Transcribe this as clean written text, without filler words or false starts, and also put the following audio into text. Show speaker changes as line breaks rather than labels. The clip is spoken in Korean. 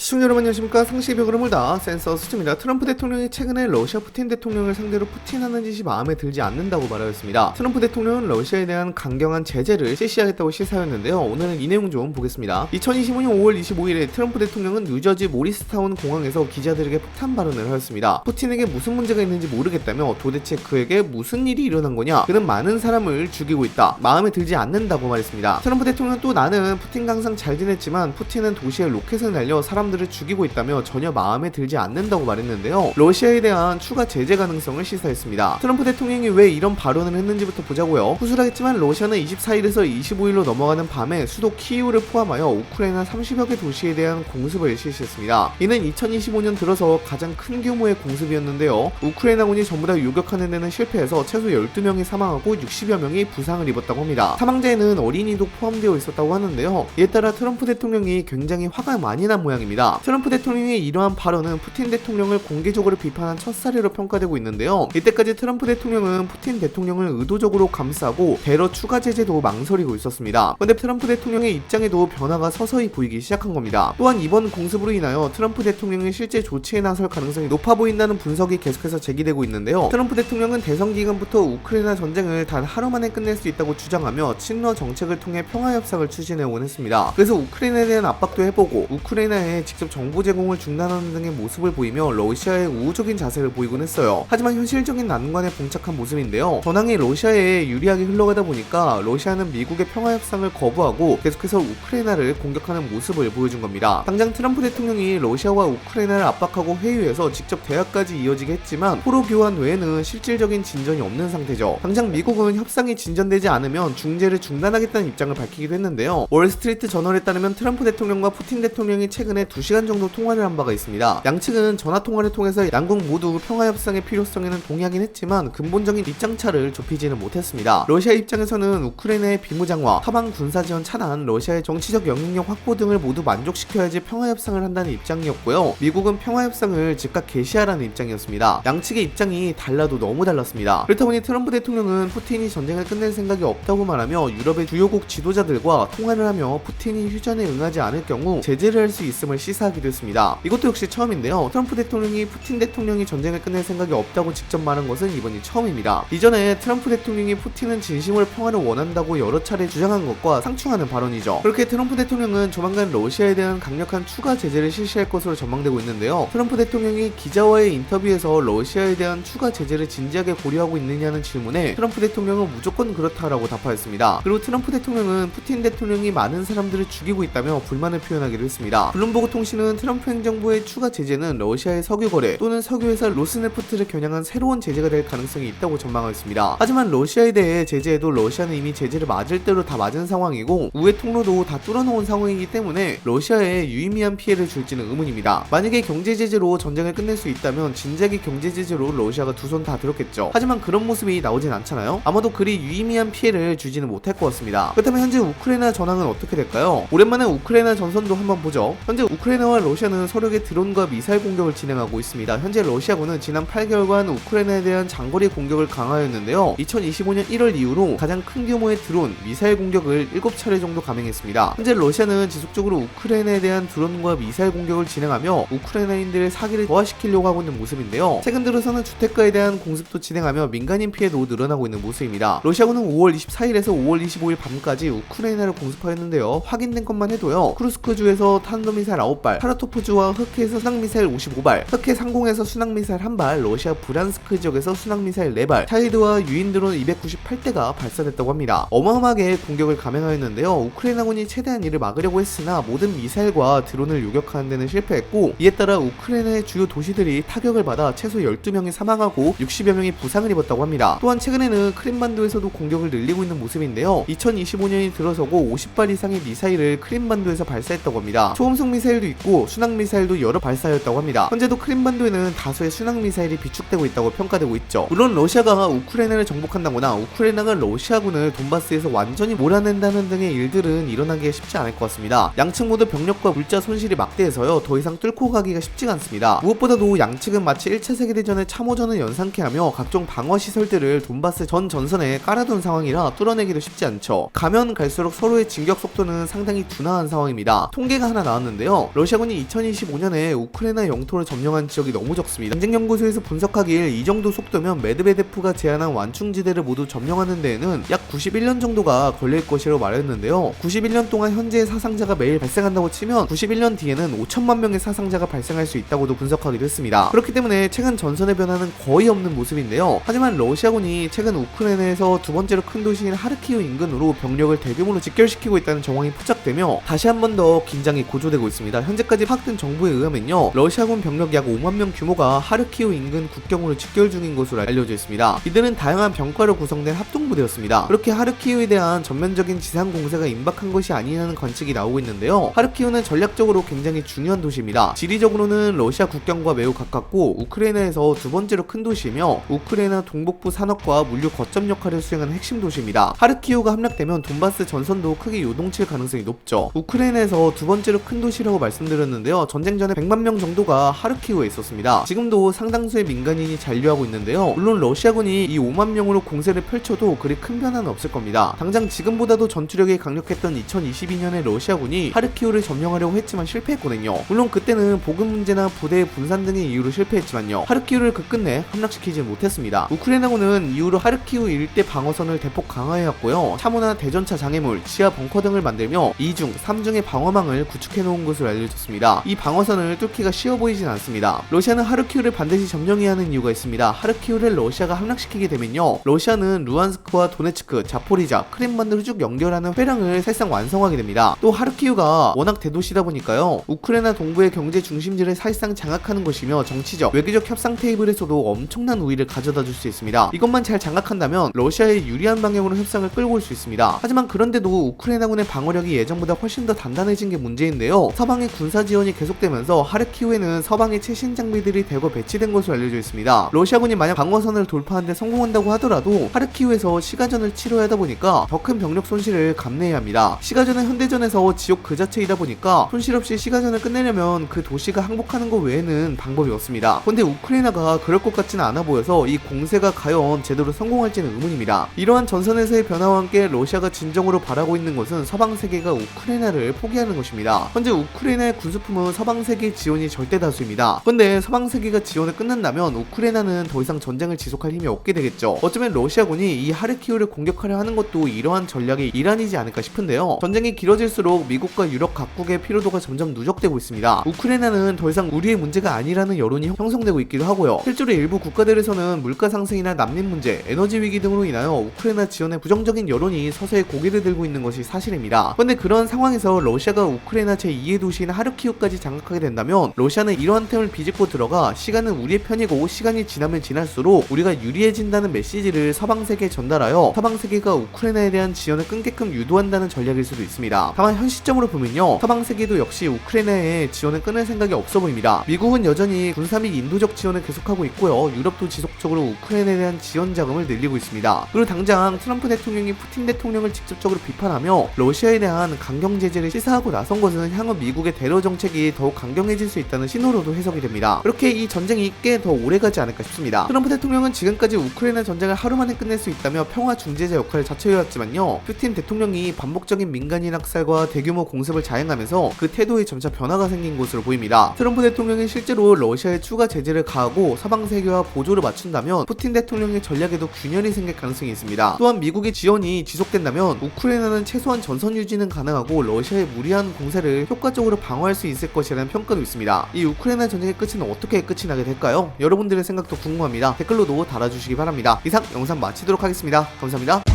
시청자 여러분 안녕하십니까. 상식의 벽을 다 센서 수트입니다. 트럼프 대통령이 최근에 러시아 푸틴 대통령을 상대로 푸틴 하는 짓이 마음에 들지 않는다고 말하였습니다. 트럼프 대통령은 러시아에 대한 강경한 제재를 실시하겠다고 시사했는데요. 오늘은 이 내용 좀 보겠습니다. 2025년 5월 25일에 트럼프 대통령은 뉴저지 모리스타운 공항에서 기자들에게 폭탄 발언을 하였습니다. 푸틴에게 무슨 문제가 있는지 모르겠다며 도대체 그에게 무슨 일이 일어난 거냐, 그는 많은 사람을 죽이고 있다, 마음에 들지 않는다고 말했습니다. 트럼프 대통령은 또 나는 푸틴과 항상 잘 지냈지만 푸틴은 도시에 로켓을 날려 사람들을 죽이고 있다며 전혀 마음에 들지 않는다고 말했는데요. 러시아에 대한 추가 제재 가능성을 시사했습니다. 트럼프 대통령이 왜 이런 발언을 했는지부터 보자고요. 후술하겠지만 러시아는 24일에서 25일로 넘어가는 밤에 수도 키이우를 포함하여 우크라이나 30여 개 도시에 대한 공습을 실시했습니다. 이는 2025년 들어서 가장 큰 규모의 공습이었는데요. 우크라이나군이 전부 다 요격하는 데는 실패해서 최소 12명이 사망하고 60여 명이 부상을 입었다고 합니다. 사망자에는 어린이도 포함되어 있었다고 하는데요. 이에 따라 트럼프 대통령이 굉장히 화가 많이 난 모양입니다. 트럼프 대통령의 이러한 발언은 푸틴 대통령을 공개적으로 비판한 첫 사례로 평가되고 있는데요. 이때까지 트럼프 대통령은 푸틴 대통령을 의도적으로 감싸고 대러 추가 제재도 망설이고 있었습니다. 그런데 트럼프 대통령의 입장에도 변화가 서서히 보이기 시작한 겁니다. 또한 이번 공습으로 인하여 트럼프 대통령이 실제 조치에 나설 가능성이 높아 보인다는 분석이 계속해서 제기되고 있는데요. 트럼프 대통령은 대선 기간부터 우크라이나 전쟁을 단 하루 만에 끝낼 수 있다고 주장하며 친러 정책을 통해 평화협상을 추진해오곤 했습니다. 그래서 우크라이나에 대한 압박도 해보고 우크라이나에 직접 정보 제공을 중단하는 등의 모습을 보이며 러시아의 우호적인 자세를 보이곤 했어요. 하지만 현실적인 난관에 봉착한 모습인데요. 전황이 러시아에 유리하게 흘러가다 보니까 러시아는 미국의 평화협상을 거부하고 계속해서 우크라이나를 공격하는 모습을 보여준 겁니다. 당장 트럼프 대통령이 러시아와 우크라이나를 압박하고 회유해서 직접 대화까지 이어지게 했지만 포로 교환 외에는 실질적인 진전이 없는 상태죠. 당장 미국은 협상이 진전되지 않으면 중재를 중단하겠다는 입장을 밝히기도 했는데요. 월스트리트 저널에 따르면 트럼프 대통령과 푸틴 대통령이 최근에 2시간 정도 통화를 한 바가 있습니다. 양측은 전화통화를 통해서 양국 모두 평화협상의 필요성에는 동의하긴 했지만 근본적인 입장차를 좁히지는 못했습니다. 러시아 입장에서는 우크라이나의 비무장화, 서방 군사지원 차단, 러시아의 정치적 영향력 확보 등을 모두 만족시켜야지 평화협상을 한다는 입장이었고요. 미국은 평화협상을 즉각 개시하라는 입장이었습니다. 양측의 입장이 달라도 너무 달랐습니다. 그렇다 보니 트럼프 대통령은 푸틴이 전쟁을 끝낼 생각이 없다고 말하며 유럽의 주요국 지도자들과 통화를 하며 푸틴이 휴전에 응하지 않을 경우 제재를 할 수 있음을 시사하기도 했습니다. 이것도 역시 처음인데요. 트럼프 대통령이 푸틴 대통령이 전쟁을 끝낼 생각이 없다고 직접 말한 것은 이번이 처음입니다. 이전에 트럼프 대통령이 푸틴은 진심으로 평화를 원한다고 여러 차례 주장한 것과 상충하는 발언이죠. 그렇게 트럼프 대통령은 조만간 러시아에 대한 강력한 추가 제재를 실시할 것으로 전망되고 있는데요. 트럼프 대통령이 기자와의 인터뷰에서 러시아에 대한 추가 제재를 진지하게 고려하고 있느냐는 질문에 트럼프 대통령은 무조건 그렇다라고 답하였습니다. 그리고 트럼프 대통령은 푸틴 대통령이 많은 사람들을 죽이고 있다며 불만을 표현하기도 했습니다. 블룸버그 통신은 트럼프 행정부의 추가 제재는 러시아의 석유 거래 또는 석유회사 로스네프트를 겨냥한 새로운 제재가 될 가능성이 있다고 전망했습니다. 하지만 러시아에 대해 제재해도 러시아는 이미 제재를 맞을 대로 다 맞은 상황이고 우회 통로도 다 뚫어놓은 상황이기 때문에 러시아에 유의미한 피해를 줄지는 의문입니다. 만약에 경제 제재로 전쟁을 끝낼 수 있다면 진작에 경제 제재로 러시아가 두 손 다 들었겠죠. 하지만 그런 모습이 나오진 않잖아요. 아마도 그리 유의미한 피해를 주지는 못할 것 같습니다. 그렇다면 현재 우크라이나 전황은 어떻게 될까요? 오랜만에 우크라이나 전선도 한번 보죠. 현재 우크라이나와 러시아는 서로에게 드론과 미사일 공격을 진행하고 있습니다. 현재 러시아군은 지난 8개월간 우크라이나에 대한 장거리 공격을 강화하였는데요. 2025년 1월 이후로 가장 큰 규모의 드론, 미사일 공격을 7차례 정도 감행했습니다. 현재 러시아는 지속적으로 우크라이나에 대한 드론과 미사일 공격을 진행하며 우크라이나인들의 사기를 더화시키려고 하고 있는 모습인데요. 최근 들어서는 주택가에 대한 공습도 진행하며 민간인 피해도 늘어나고 있는 모습입니다. 러시아군은 5월 24일에서 5월 25일 밤까지 우크라이나를 공습하였는데요. 확인된 것만 해도요. 쿠르스크주에서 탄도미사일 9발, 사라토프주와 흑해에서 순항미사일 55발, 흑해 상공에서 순항미사일 1발, 러시아 브란스크 지역에서 순항미사일 4발, 차이드와 유인드론 298대가 발사됐다고 합니다. 어마어마하게 공격을 감행하였는데요. 우크라이나군이 최대한 이를 막으려고 했으나 모든 미사일과 드론을 요격하는 데는 실패했고 이에 따라 우크라이나의 주요 도시들이 타격을 받아 최소 12명이 사망하고 60여 명이 부상을 입었다고 합니다. 또한 최근에는 크림반도에서도 공격을 늘리고 있는 모습인데요. 2025년이 들어서고 50발 이상의 미사일을 크림반도에서 발사했다고 합니다. 초음속 미사일도 있고 순항 미사일도 여러 발사하였다고 합니다. 현재도 크림반도에는 다수의 순항 미사일이 비축되고 있다고 평가되고 있죠. 물론 러시아가 우크라이나를 정복한다거나 우크라이나가 러시아군을 돈바스에서 완전히 몰아낸다는 등의 일들은 일어나기가 쉽지 않을 것 같습니다. 양측 모두 병력과 물자 손실이 막대해서요. 더 이상 뚫고 가기가 쉽지가 않습니다. 무엇보다도 양측은 마치 1차 세계대전의 참호전을 연상케 하며 각종 방어시설들을 돈바스 전 전선에 깔아둔 상황이라 뚫어내기도 쉽지 않죠. 가면 갈수록 서로의 진격 속도는 상당히 둔화한 상황입니다. 통계가 하나 나왔는데요. 러시아군이 2025년에 우크라이나 영토를 점령한 지역이 너무 적습니다. 전쟁연구소에서 분석하길 이 정도 속도면 메드베데프가 제안한 완충지대를 모두 점령하는 데에는 약 91년 정도가 걸릴 것이라고 말했는데요. 91년 동안 현재의 사상자가 매일 발생한다고 치면 91년 뒤에는 5천만 명의 사상자가 발생할 수 있다고도 분석하기도 했습니다. 그렇기 때문에 최근 전선의 변화는 거의 없는 모습인데요. 하지만 러시아군이 최근 우크라이나에서 두 번째로 큰 도시인 하르키우 인근으로 병력을 대규모로 직결시키고 있다는 정황이 포착되며 다시 한 번 더 긴장이 고조되고 있습니다. 현재까지 파악된 정보에 의하면요, 러시아군 병력 약 5만 명 규모가 하르키우 인근 국경으로 직결 중인 것으로 알려져 있습니다. 이들은 다양한 병과로 구성된 합동부대였습니다. 그렇게 하르키우에 대한 전면적인 지상 공세가 임박한 것이 아니냐는 관측이 나오고 있는데요. 하르키우는 전략적으로 굉장히 중요한 도시입니다. 지리적으로는 러시아 국경과 매우 가깝고 우크라이나에서 두 번째로 큰 도시이며 우크라이나 동북부 산업과 물류 거점 역할을 수행하는 핵심 도시입니다. 하르키우가 함락되면 돈바스 전선도 크게 요동칠 가능성이 높죠. 우크라이나에서 두 번째로 큰 도시라고 말씀드렸는데요. 전쟁 전에 100만 명 정도가 하르키우에 있었습니다. 지금도 상당수의 민간인이 잔류하고 있는데요. 물론 러시아군이 이 5만 명으로 공세를 펼쳐도 그리 큰 변화는 없을 겁니다. 당장 지금보다도 전투력이 강력했던 2022년에 러시아군이 하르키우를 점령하려고 했지만 실패했거든요. 물론 그때는 보급 문제나 부대의 분산 등의 이유로 실패했지만요, 하르키우를 그 끝내 함락시키지 못했습니다. 우크라이나군은 이후로 하르키우 일대 방어선을 대폭 강화해왔고요. 참호나 대전차 장애물, 지하 벙커 등을 만들며 2중, 3중의 방어망을 구축해놓은 것으로 알려졌습니다. 이 방어선을 뚫기가 쉬워 보이진 않습니다. 러시아는 하르키우를 반드시 점령해야 하는 이유가 있습니다. 하르키우를 러시아가 함락시키게 되면요, 러시아는 루안스크와 도네츠크, 자포리자, 크림반도를 쭉 연결하는 회랑을 사실상 완성하게 됩니다. 또 하르키우가 워낙 대도시다 보니까요, 우크라이나 동부의 경제 중심지를 사실상 장악하는 것이며 정치적, 외교적 협상 테이블에서도 엄청난 우위를 가져다 줄 수 있습니다. 이것만 잘 장악한다면 러시아의 유리한 방향으로 협상을 끌고 올 수 있습니다. 하지만 그런데도 우크라이나군의 방어력이 예전보다 훨씬 더 단단해진 게 문제인데요. 서방의 군사 지원이 계속되면서 하르키우에는 서방의 최신 장비들이 대거 배치된 것으로 알려져 있습니다. 러시아군이 만약 방어선을 돌파하는 데 성공한다고 하더라도 하르키우에서 시가전을 치러야 하다 보니까 더 큰 병력 손실을 감내해야 합니다. 시가전은 현대전에서 지옥 그 자체이다 보니까 손실 없이 시가전을 끝내려면 그 도시가 항복하는 것 외에는 방법이 없습니다. 근데 우크라이나가 그럴 것 같지는 않아 보여서 이 공세가 과연 제대로 성공할지는 의문입니다. 이러한 전선에서의 변화와 함께 러시아가 진정으로 바라고 있는 것은 서방 세계가 우크라이나를 포기하는 것입니다. 현재 우크라이나의 군수품은 서방 세계 지원이 절대 다수입니다. 근데 서방 세계가 지원을 끝낸다면 우크라이나는 더 이상 전쟁을 지속할 힘이 없게 되겠죠. 어쩌면 러시아군이 이 하르키우를 공격하려 하는 것도 이러한 전략의 일환이지 않을까 싶은데요. 전쟁이 길어질수록 미국과 유럽 각국의 피로도가 점점 누적되고 있습니다. 우크라이나는 더 이상 우리의 문제가 아니라는 여론이 형성되고 있기도 하고요. 실제로 일부 국가들에서는 물가 상승이나 난민 문제, 에너지 위기 등으로 인하여 우크라이나 지원에 부정적인 여론이 서서히 고개를 들고 있는 것이 사실입니다. 그런데 그런 상황에서 러시아가 우크라이나 제2의 도시인 하르키우까지 장악하게 된다면 러시아는 이러한 템을 비집고 들어가 시간은 우리의 편이고 시간이 지나면 지날수록 우리가 유리해진다는 메시지를 서방 세계에 전달하여 서방 세계가 우크라이나에 대한 지원을 끊게끔 유도한다는 전략일 수도 있습니다. 다만 현 시점으로 보면요, 서방 세계도 역시 우크라이나에 지원을 끊을 생각이 없어 보입니다. 미국은 여전히 군사 및 인도적 지원을 계속하고 있고요. 유럽도 지속적으로 우크라이나에 대한 지원 자금을 늘리고 있습니다. 그리고 당장 트럼프 대통령이 푸틴 대통령을 직접적으로 비판하며 러시아에 대한 강경 제재를 시사하고 나선 것은 향후 미국의 테러 정책이 더욱 강경해질 수 있다는 신호로도 해석이 됩니다. 그렇게 이 전쟁이 꽤 더 오래가지 않을까 싶습니다. 트럼프 대통령은 지금까지 우크라이나 전쟁을 하루 만에 끝낼 수 있다며 평화 중재자 역할을 자처해왔지만요, 푸틴 대통령이 반복적인 민간인 학살과 대규모 공습을 자행하면서 그 태도에 점차 변화가 생긴 것으로 보입니다. 트럼프 대통령이 실제로 러시아에 추가 제재를 가하고 서방 세계와 보조를 맞춘다면 푸틴 대통령의 전략에도 균열이 생길 가능성이 있습니다. 또한 미국의 지원이 지속된다면 우크라이나는 최소한 전선 유지는 가능하고 러시아의 무리한 공세를 효과적으로 방어할 수 있을 것이라는 평가도 있습니다. 이 우크라이나 전쟁의 끝은 어떻게 끝이 나게 될까요? 여러분들의 생각도 궁금합니다. 댓글로도 달아주시기 바랍니다. 이상 영상 마치도록 하겠습니다. 감사합니다.